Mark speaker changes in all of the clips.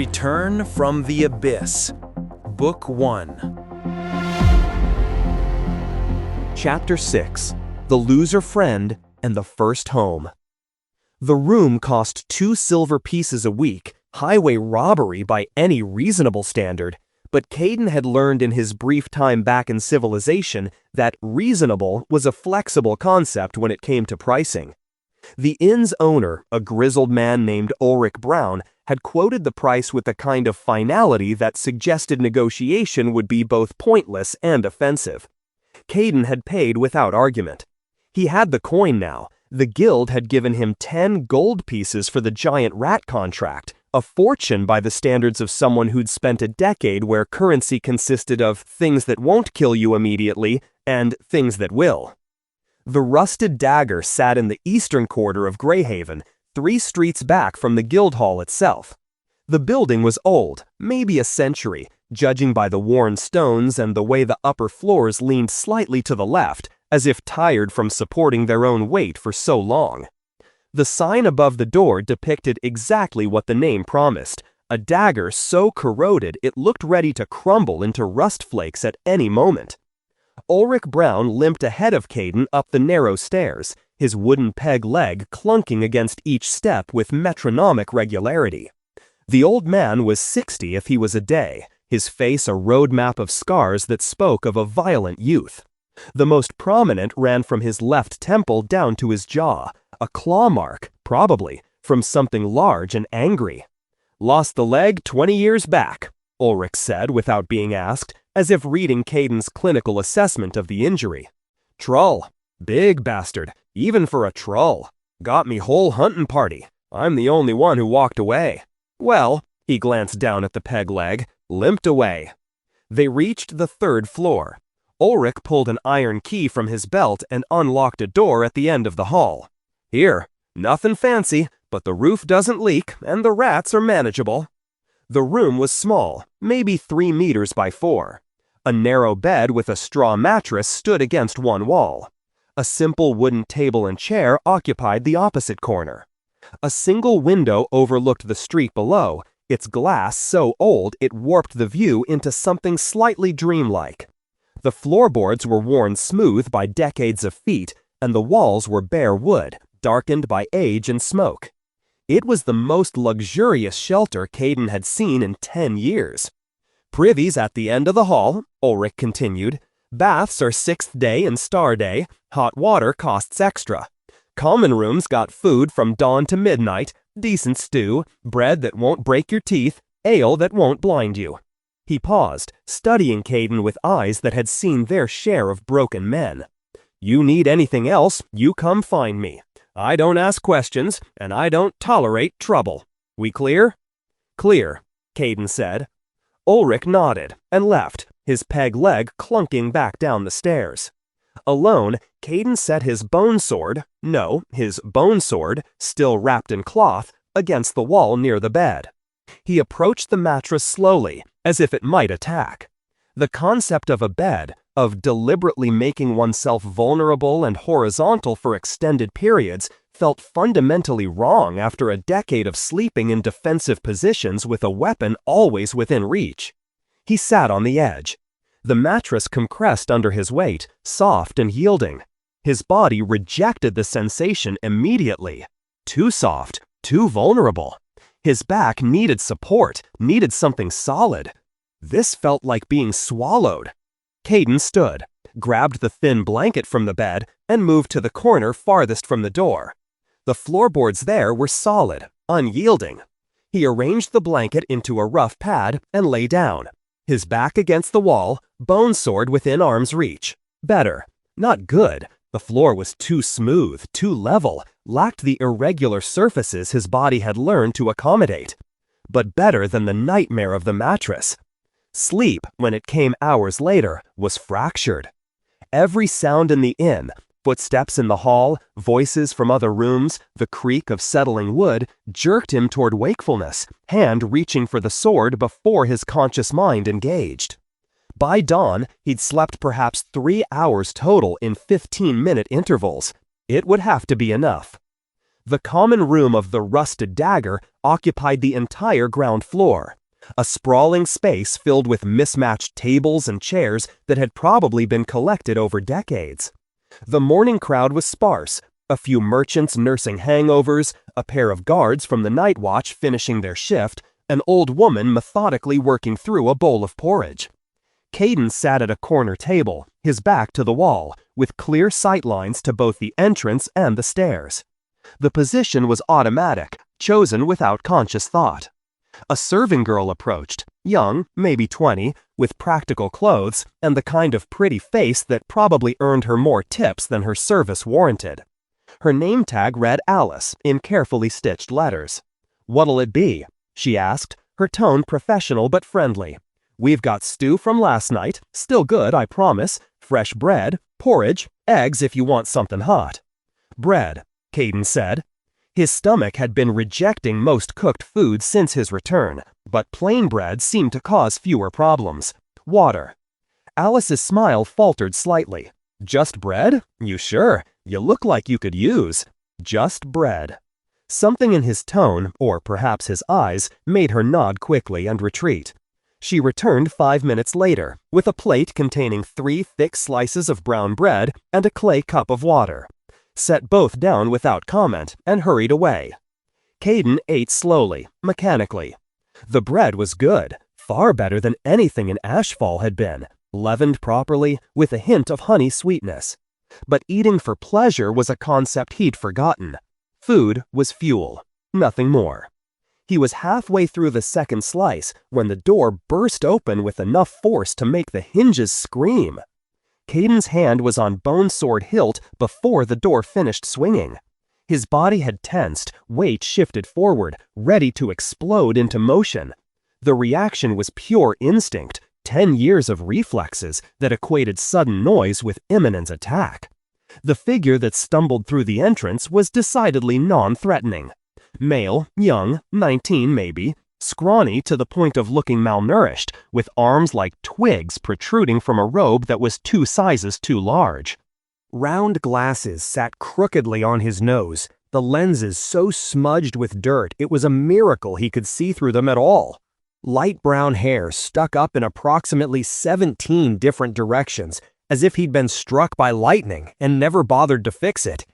Speaker 1: Return from the Abyss, Book 1.
Speaker 2: Chapter 6. The Loser Friend and the First Home. The room cost 2 silver pieces a week, highway robbery by any reasonable standard, but Kayden had learned in his brief time back in civilization that reasonable was a flexible concept when it came to pricing. The inn's owner, a grizzled man named Ulrich Brown, had quoted the price with a kind of finality that suggested negotiation would be both pointless and offensive. Kayden had paid without argument. He had the coin now. The guild had given him 10 gold pieces for the giant rat contract, a fortune by the standards of someone who'd spent a decade where currency consisted of things that won't kill you immediately and things that will. The rusted dagger sat in the eastern quarter of Greyhaven, 3 streets back from the guild hall itself. The building was old, maybe a century, judging by the worn stones and the way the upper floors leaned slightly to the left, as if tired from supporting their own weight for so long. The sign above the door depicted exactly what the name promised, a dagger so corroded it looked ready to crumble into rust flakes at any moment. Ulrich Brown limped ahead of Kayden up the narrow stairs, his wooden peg leg clunking against each step with metronomic regularity. The old man was 60 if he was a day, his face a roadmap of scars that spoke of a violent youth. The most prominent ran from his left temple down to his jaw, a claw mark, probably, from something large and angry. "Lost the leg 20 years back," Ulrich said without being asked, as if reading Kayden's clinical assessment of the injury. "Trull. Big bastard, even for a trull. Got me whole hunting party. I'm the only one who walked away." "Well," he glanced down at the peg leg, limped away. They reached the 3rd floor. Ulrich pulled an iron key from his belt and unlocked a door at the end of the hall. "Here, nothing fancy, but the roof doesn't leak and the rats are manageable." The room was small, maybe 3 meters by 4. A narrow bed with a straw mattress stood against one wall. A simple wooden table and chair occupied the opposite corner. A single window overlooked the street below, its glass so old it warped the view into something slightly dreamlike. The floorboards were worn smooth by decades of feet, and the walls were bare wood, darkened by age and smoke. It was the most luxurious shelter Kayden had seen in 10 years. "Privy's at the end of the hall," Ulrich continued. "Baths are 6th day and star day. Hot water costs extra. Common rooms got food from dawn to midnight, decent stew, bread that won't break your teeth, ale that won't blind you." He paused, studying Kayden with eyes that had seen their share of broken men. "You need anything else, you come find me. I don't ask questions, and I don't tolerate trouble. We clear?" "Clear," Kayden said. Ulrich nodded and left, his peg leg clunking back down the stairs. Alone, Kayden set his bone sword, still wrapped in cloth, against the wall near the bed. He approached the mattress slowly, as if it might attack. The concept of a bed, of deliberately making oneself vulnerable and horizontal for extended periods, felt fundamentally wrong after a decade of sleeping in defensive positions with a weapon always within reach. He sat on the edge. The mattress compressed under his weight, soft and yielding. His body rejected the sensation immediately. Too soft, too vulnerable. His back needed support, needed something solid. This felt like being swallowed. Kayden stood, grabbed the thin blanket from the bed, and moved to the corner farthest from the door. The floorboards there were solid, unyielding. He arranged the blanket into a rough pad and lay down, his back against the wall, bone sword within arm's reach. Better. Not good. The floor was too smooth, too level, lacked the irregular surfaces his body had learned to accommodate. But better than the nightmare of the mattress. Sleep, when it came hours later, was fractured. Every sound in the inn, footsteps in the hall, voices from other rooms, the creak of settling wood, jerked him toward wakefulness, hand reaching for the sword before his conscious mind engaged. By dawn, he'd slept perhaps 3 hours total in 15-minute intervals. It would have to be enough. The common room of the Rusted Dagger occupied the entire ground floor, a sprawling space filled with mismatched tables and chairs that had probably been collected over decades. The morning crowd was sparse, a few merchants nursing hangovers, a pair of guards from the night watch finishing their shift, an old woman methodically working through a bowl of porridge. Kayden sat at a corner table, his back to the wall, with clear sightlines to both the entrance and the stairs. The position was automatic, chosen without conscious thought. A serving girl approached, young, maybe 20, with practical clothes and the kind of pretty face that probably earned her more tips than her service warranted. Her name tag read Alice in carefully stitched letters. "What'll it be?" she asked, her tone professional but friendly. "We've got stew from last night, still good, I promise, fresh bread, porridge, eggs if you want something hot." "Bread," Kayden said. His stomach had been rejecting most cooked food since his return, but plain bread seemed to cause fewer problems. "Water." Alice's smile faltered slightly. "Just bread? You sure? You look like you could use." "Just bread." Something in his tone, or perhaps his eyes, made her nod quickly and retreat. She returned 5 minutes later, with a plate containing 3 thick slices of brown bread and a clay cup of water. Set both down without comment, and hurried away. Kayden ate slowly, mechanically. The bread was good, far better than anything in Ashfall had been, leavened properly, with a hint of honey sweetness. But eating for pleasure was a concept he'd forgotten. Food was fuel, nothing more. He was halfway through the second slice when the door burst open with enough force to make the hinges scream. Kayden's hand was on bone sword hilt before the door finished swinging. His body had tensed, weight shifted forward, ready to explode into motion. The reaction was pure instinct, 10 years of reflexes that equated sudden noise with imminent attack. The figure that stumbled through the entrance was decidedly non-threatening. Male, young, 19 maybe, scrawny to the point of looking malnourished, with arms like twigs protruding from a robe that was 2 sizes too large. Round glasses sat crookedly on his nose, the lenses so smudged with dirt it was a miracle he could see through them at all. Light brown hair stuck up in approximately 17 different directions, as if he'd been struck by lightning and never bothered to fix it.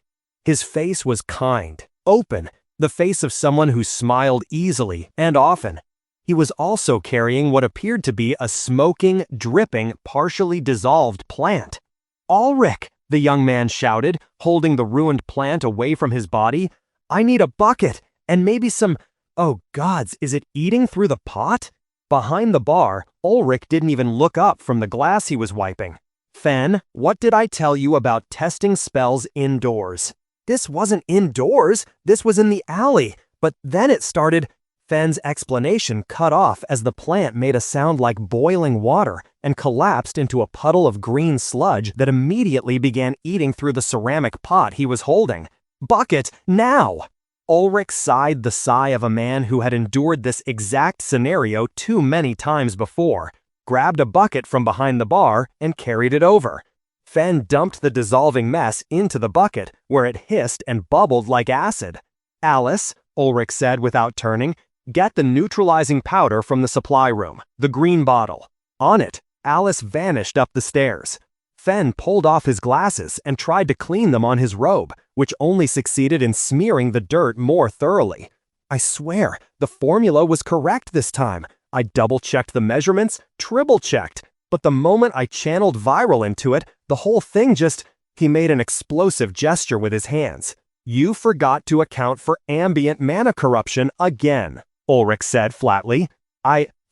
Speaker 2: His face was kind, open, the face of someone who smiled easily and often. He was also carrying what appeared to be a smoking, dripping, partially dissolved plant. "Ulrich!" the young man shouted, holding the ruined plant away from his body. "I need a bucket, and maybe some— oh gods, is it eating through the pot?" Behind the bar, Ulrich didn't even look up from the glass he was wiping. "Fen, what did I tell you about testing spells indoors?" "This wasn't indoors, this was in the alley, but then it started—" Fen's explanation cut off as the plant made a sound like boiling water and collapsed into a puddle of green sludge that immediately began eating through the ceramic pot he was holding. "Bucket, now!" Ulrich sighed the sigh of a man who had endured this exact scenario too many times before, grabbed a bucket from behind the bar, and carried it over. Fen dumped the dissolving mess into the bucket, where it hissed and bubbled like acid. "Alice," Ulrich said without turning, "get the neutralizing powder from the supply room, the green bottle." On it, Alice vanished up the stairs. Fen pulled off his glasses and tried to clean them on his robe, which only succeeded in smearing the dirt more thoroughly. "I swear, the formula was correct this time. I double-checked the measurements, triple-checked. But the moment I channeled viral into it, the whole thing just—" He made an explosive gesture with his hands. "You forgot to account for ambient mana corruption again," Ulrich said flatly.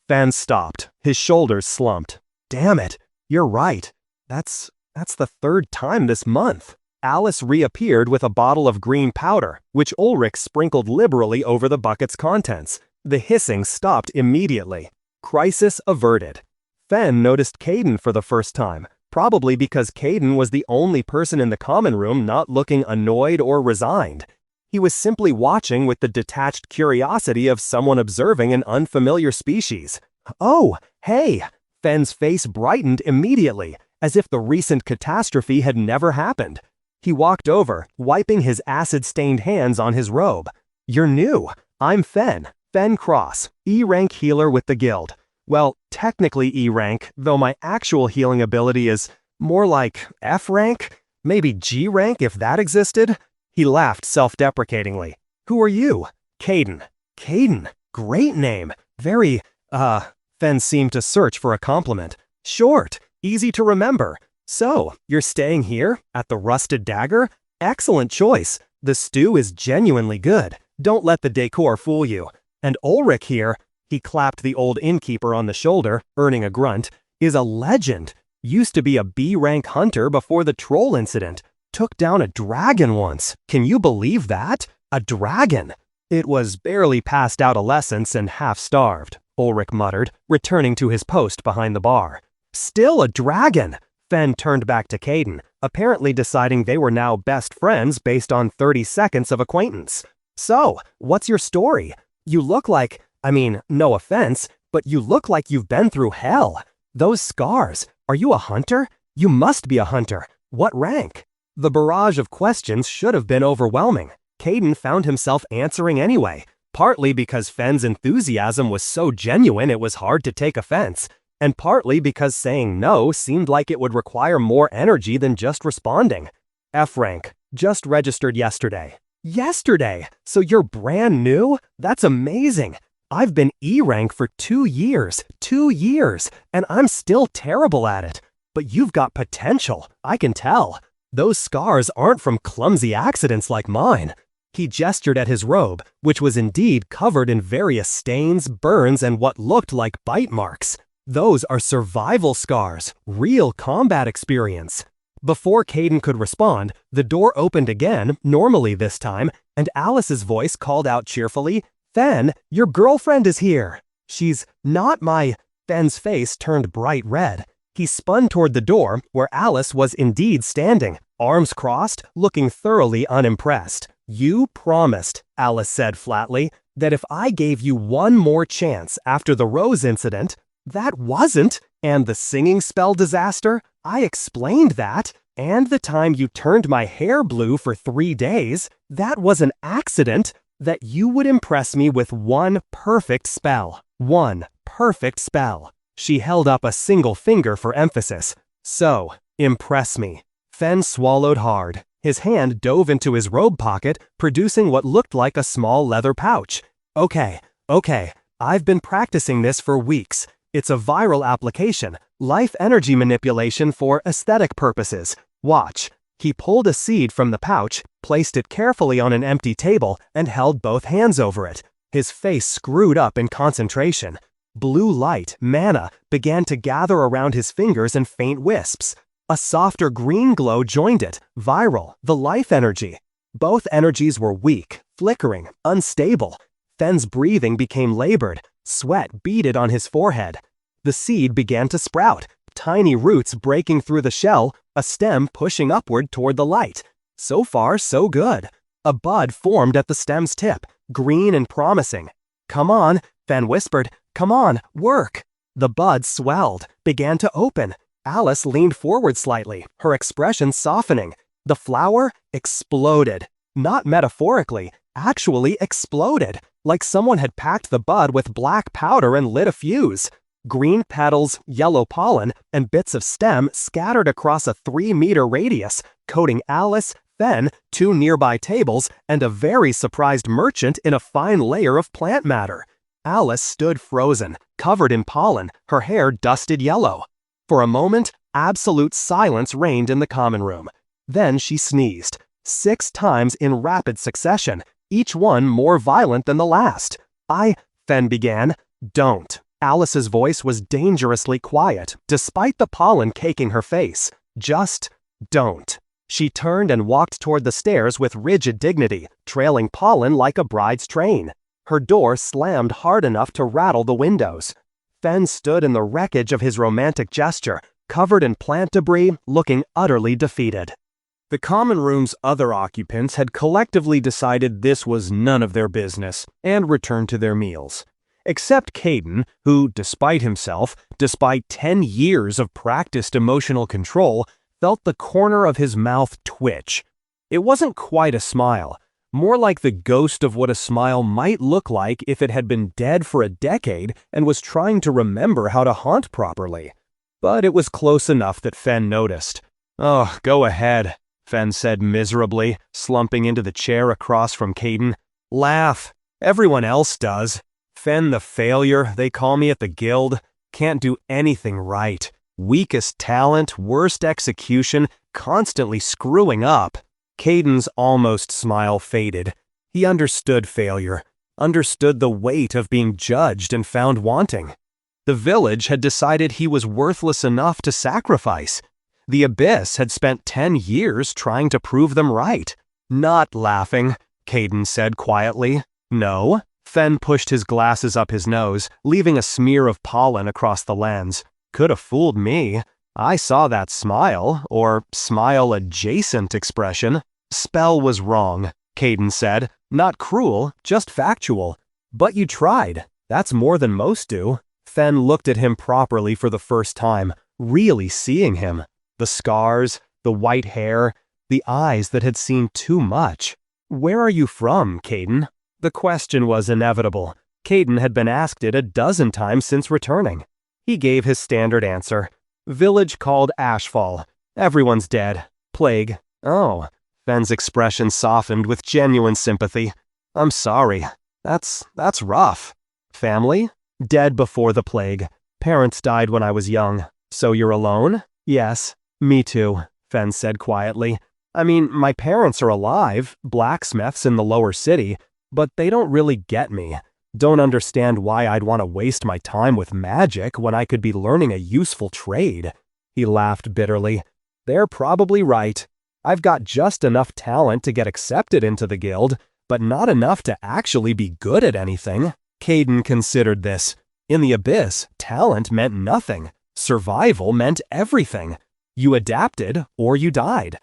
Speaker 2: Fen stopped. His shoulders slumped. "Damn it, you're right. That's the 3rd time this month." Alice reappeared with a bottle of green powder, which Ulrich sprinkled liberally over the bucket's contents. The hissing stopped immediately. Crisis averted. Fen noticed Kayden for the first time, probably because Kayden was the only person in the common room not looking annoyed or resigned. He was simply watching with the detached curiosity of someone observing an unfamiliar species. "Oh, hey!" Fen's face brightened immediately, as if the recent catastrophe had never happened. He walked over, wiping his acid-stained hands on his robe. "You're new. I'm Fen Cross, E-rank healer with the guild. Well, technically E-rank, though my actual healing ability is more like F-rank? Maybe G-rank if that existed?" He laughed self-deprecatingly. "Who are you?" "Kayden." "Kayden? Great name. Very, Fen seemed to search for a compliment. "Short, easy to remember. So, you're staying here, at the Rusted Dagger? Excellent choice. The stew is genuinely good. Don't let the decor fool you. And Ulrich here," he clapped the old innkeeper on the shoulder, earning a grunt, "is a legend. Used to be a B-rank hunter before the troll incident. Took down a dragon once. Can you believe that? A dragon!" "It was barely past adolescence and half-starved," Ulrich muttered, returning to his post behind the bar. "Still a dragon!" Fen turned back to Kayden, apparently deciding they were now best friends based on 30 seconds of acquaintance. "So, what's your story? You look like, no offense, but you look like you've been through hell. Those scars, are you a hunter? You must be a hunter. What rank?" The barrage of questions should have been overwhelming. Kayden found himself answering anyway, partly because Fen's enthusiasm was so genuine it was hard to take offense, and partly because saying no seemed like it would require more energy than just responding. "F rank, just registered yesterday." "Yesterday? So you're brand new? That's amazing. I've been E rank for 2 years, and I'm still terrible at it. But you've got potential, I can tell. Those scars aren't from clumsy accidents like mine." He gestured at his robe, which was indeed covered in various stains, burns, and what looked like bite marks. "Those are survival scars, real combat experience." Before Kayden could respond, the door opened again, normally this time, and Alice's voice called out cheerfully, "Fen, your girlfriend is here." "She's not my..." Fen's face turned bright red. He spun toward the door, where Alice was indeed standing, arms crossed, looking thoroughly unimpressed. "You promised," Alice said flatly, "that if I gave you one more chance after the Rose incident..." "That wasn't, and the singing spell disaster, I explained that, and the time you turned my hair blue for 3 days, that was an accident, that you would impress me with one perfect spell. One perfect spell." She held up a single finger for emphasis. "So, impress me." Fen swallowed hard. His hand dove into his robe pocket, producing what looked like a small leather pouch. Okay, I've been practicing this for weeks. It's a viral application, life energy manipulation for aesthetic purposes. Watch." He pulled a seed from the pouch, placed it carefully on an empty table, and held both hands over it. His face screwed up in concentration. Blue light, mana, began to gather around his fingers in faint wisps. A softer green glow joined it, viral, the life energy. Both energies were weak, flickering, unstable. Fen's breathing became labored, sweat beaded on his forehead. The seed began to sprout, tiny roots breaking through the shell, a stem pushing upward toward the light. So far, so good. A bud formed at the stem's tip, green and promising. "Come on," Fen whispered. "Come on, work." The bud swelled, began to open. Alice leaned forward slightly, her expression softening. The flower exploded. Not metaphorically, actually exploded, like someone had packed the bud with black powder and lit a fuse. Green petals, yellow pollen, and bits of stem scattered across a 3-meter radius, coating Alice, Fen, 2 nearby tables, and a very surprised merchant in a fine layer of plant matter. Alice stood frozen, covered in pollen, her hair dusted yellow. For a moment, absolute silence reigned in the common room. Then she sneezed, 6 times in rapid succession, each one more violent than the last. Fen began. "Don't." Alice's voice was dangerously quiet, despite the pollen caking her face. "Just don't." She turned and walked toward the stairs with rigid dignity, trailing pollen like a bride's train. Her door slammed hard enough to rattle the windows. Fen stood in the wreckage of his romantic gesture, covered in plant debris, looking utterly defeated. The common room's other occupants had collectively decided this was none of their business and returned to their meals. Except Kayden, who, despite himself, despite 10 years of practiced emotional control, felt the corner of his mouth twitch. It wasn't quite a smile, more like the ghost of what a smile might look like if it had been dead for a decade and was trying to remember how to haunt properly. But it was close enough that Fen noticed. "Oh, go ahead," Fen said miserably, slumping into the chair across from Kayden. "Laugh. Everyone else does. Fen the failure, they call me at the guild. Can't do anything right. Weakest talent, worst execution, constantly screwing up." Kayden's almost smile faded. He understood failure, understood the weight of being judged and found wanting. The village had decided he was worthless enough to sacrifice. The Abyss had spent 10 years trying to prove them right. "Not laughing," Kayden said quietly. "No?" Fen pushed his glasses up his nose, leaving a smear of pollen across the lens. "Could have fooled me. I saw that smile, or smile-adjacent expression." "Spell was wrong," Kayden said. "Not cruel, just factual. But you tried. That's more than most do." Fen looked at him properly for the first time, really seeing him. The scars, the white hair, the eyes that had seen too much. "Where are you from, Kayden?" The question was inevitable. Kayden had been asked it a dozen times since returning. He gave his standard answer. "Village called Ashfall. Everyone's dead. Plague." "Oh." Fen's expression softened with genuine sympathy. "I'm sorry. That's rough." "Family?" "Dead before the plague. Parents died when I was young." "So you're alone?" "Yes." "Me too," Fen said quietly. "I mean, my parents are alive, blacksmiths in the lower city, but they don't really get me. Don't understand why I'd want to waste my time with magic when I could be learning a useful trade." He laughed bitterly. "They're probably right. I've got just enough talent to get accepted into the guild, but not enough to actually be good at anything." Kayden considered this. In the Abyss, talent meant nothing. Survival meant everything. You adapted or you died.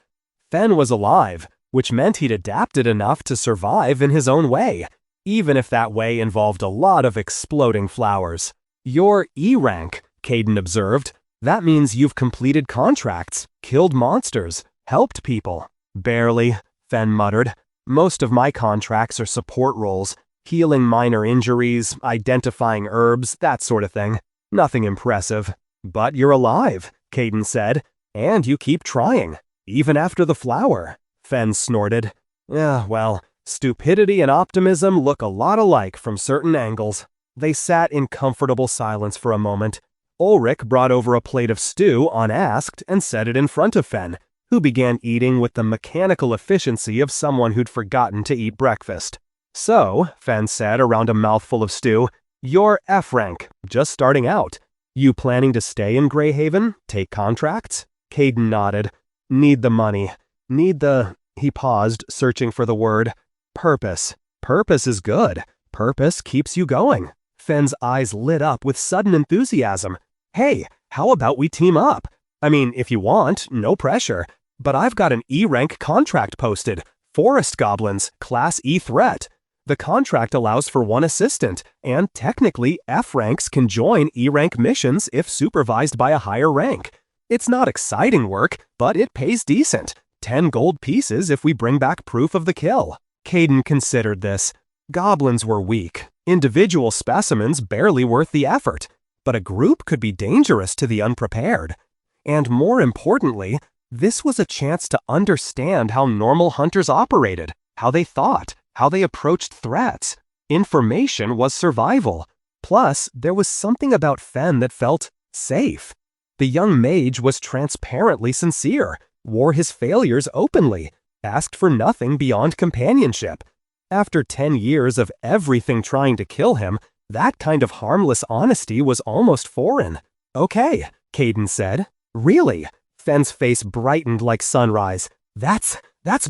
Speaker 2: Fen was alive, which meant he'd adapted enough to survive in his own way, even if that way involved a lot of exploding flowers. "You're E rank," Kayden observed. "That means you've completed contracts, killed monsters, helped people." "Barely," Fen muttered. "Most of my contracts are support roles, healing minor injuries, identifying herbs, that sort of thing. Nothing impressive." "But you're alive," Kayden said, "and you keep trying, even after the flower." Fen snorted. "Yeah, well, stupidity and optimism look a lot alike from certain angles." They sat in comfortable silence for a moment. Ulrich brought over a plate of stew unasked and set it in front of Fen, who began eating with the mechanical efficiency of someone who'd forgotten to eat breakfast. "So," Fen said around a mouthful of stew, "you're F rank, just starting out. You planning to stay in Greyhaven, take contracts?" Kayden nodded. "Need the money. Need the..." He paused, searching for the word. "Purpose. Purpose is good. Purpose keeps you going." Fen's eyes lit up with sudden enthusiasm. "Hey, how about we team up? I mean, if you want, no pressure. But I've got an E-rank contract posted. Forest Goblins, Class E threat. The contract allows for one assistant, and technically F ranks can join E-rank missions if supervised by a higher rank. It's not exciting work, but it pays decent. 10 gold pieces if we bring back proof of the kill." Kayden considered this. Goblins were weak. Individual specimens barely worth the effort. But a group could be dangerous to the unprepared. And more importantly, this was a chance to understand how normal hunters operated, how they thought, how they approached threats. Information was survival. Plus, there was something about Fen that felt safe. The young mage was transparently sincere, wore his failures openly, asked for nothing beyond companionship. After 10 years of everything trying to kill him, that kind of harmless honesty was almost foreign. "Okay," Kayden said. "Really?" Fen's face brightened like sunrise. That's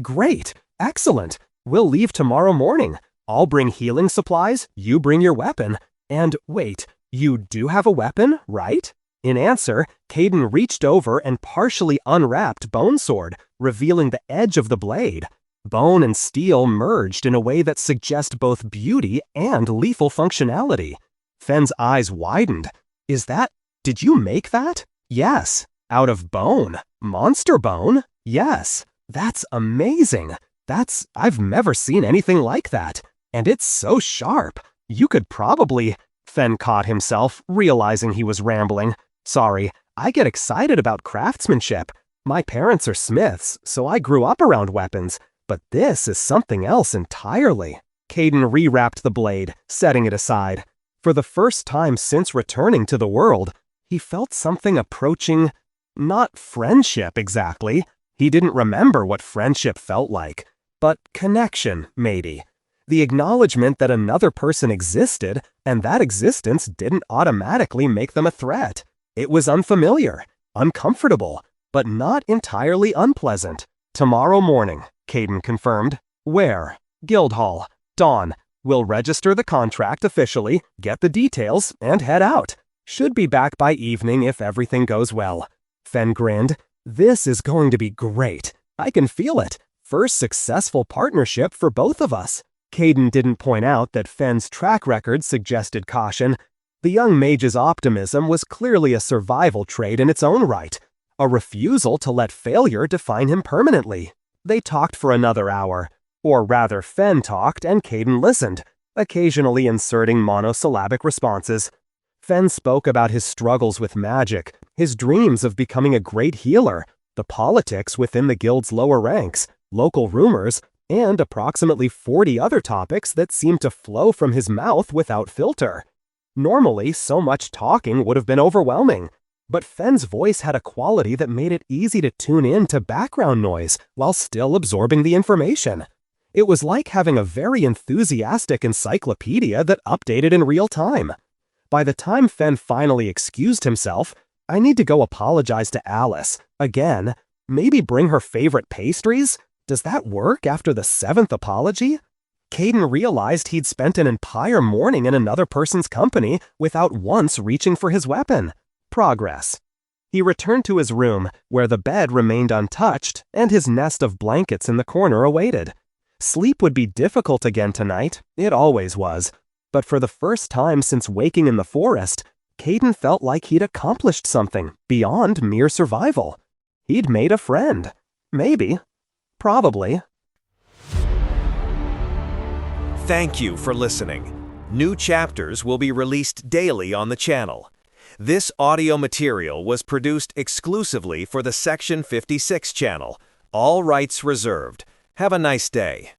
Speaker 2: great. Excellent. We'll leave tomorrow morning. I'll bring healing supplies, you bring your weapon. And wait, you do have a weapon, right?" In answer, Kayden reached over and partially unwrapped Bone's sword, revealing the edge of the blade. Bone and steel merged in a way that suggests both beauty and lethal functionality. Fen's eyes widened. Did you make that?" "Yes." Out of bone? Monster bone? Yes. That's amazing. I've never seen anything like that. And it's so sharp. You could probably... Fen caught himself, realizing he was rambling. Sorry, I get excited about craftsmanship. My parents are smiths, so I grew up around weapons. But this is something else entirely. Kayden rewrapped the blade, setting it aside. For the first time since returning to the world, he felt something approaching... not friendship exactly. He didn't remember what friendship felt like. But connection, maybe. The acknowledgement that another person existed, and that existence didn't automatically make them a threat. It was unfamiliar, uncomfortable, but not entirely unpleasant. Tomorrow morning, Kayden confirmed. Where? Guildhall. Dawn. We'll register the contract officially, get the details, and head out. Should be back by evening if everything goes well. Fen grinned. This is going to be great. I can feel it. First successful partnership for both of us. Kayden didn't point out that Fen's track record suggested caution. The young mage's optimism was clearly a survival trait in its own right, a refusal to let failure define him permanently. They talked for another hour. Or rather, Fen talked and Kayden listened, occasionally inserting monosyllabic responses. Fen spoke about his struggles with magic, his dreams of becoming a great healer, the politics within the guild's lower ranks, local rumors, and approximately 40 other topics that seemed to flow from his mouth without filter. Normally, so much talking would have been overwhelming, but Fen's voice had a quality that made it easy to tune in to background noise while still absorbing the information. It was like having a very enthusiastic encyclopedia that updated in real time. By the time Fen finally excused himself, I need to go apologize to Alice, again, maybe bring her favorite pastries? Does that work after the 7th apology? Kayden realized he'd spent an entire morning in another person's company without once reaching for his weapon. Progress. He returned to his room, where the bed remained untouched and his nest of blankets in the corner awaited. Sleep would be difficult again tonight, it always was. But for the first time since waking in the forest, Kayden felt like he'd accomplished something beyond mere survival. He'd made a friend. Maybe. Probably.
Speaker 1: Thank you for listening. New chapters will be released daily on the channel. This audio material was produced exclusively for the Section 56 channel. All rights reserved. Have a nice day.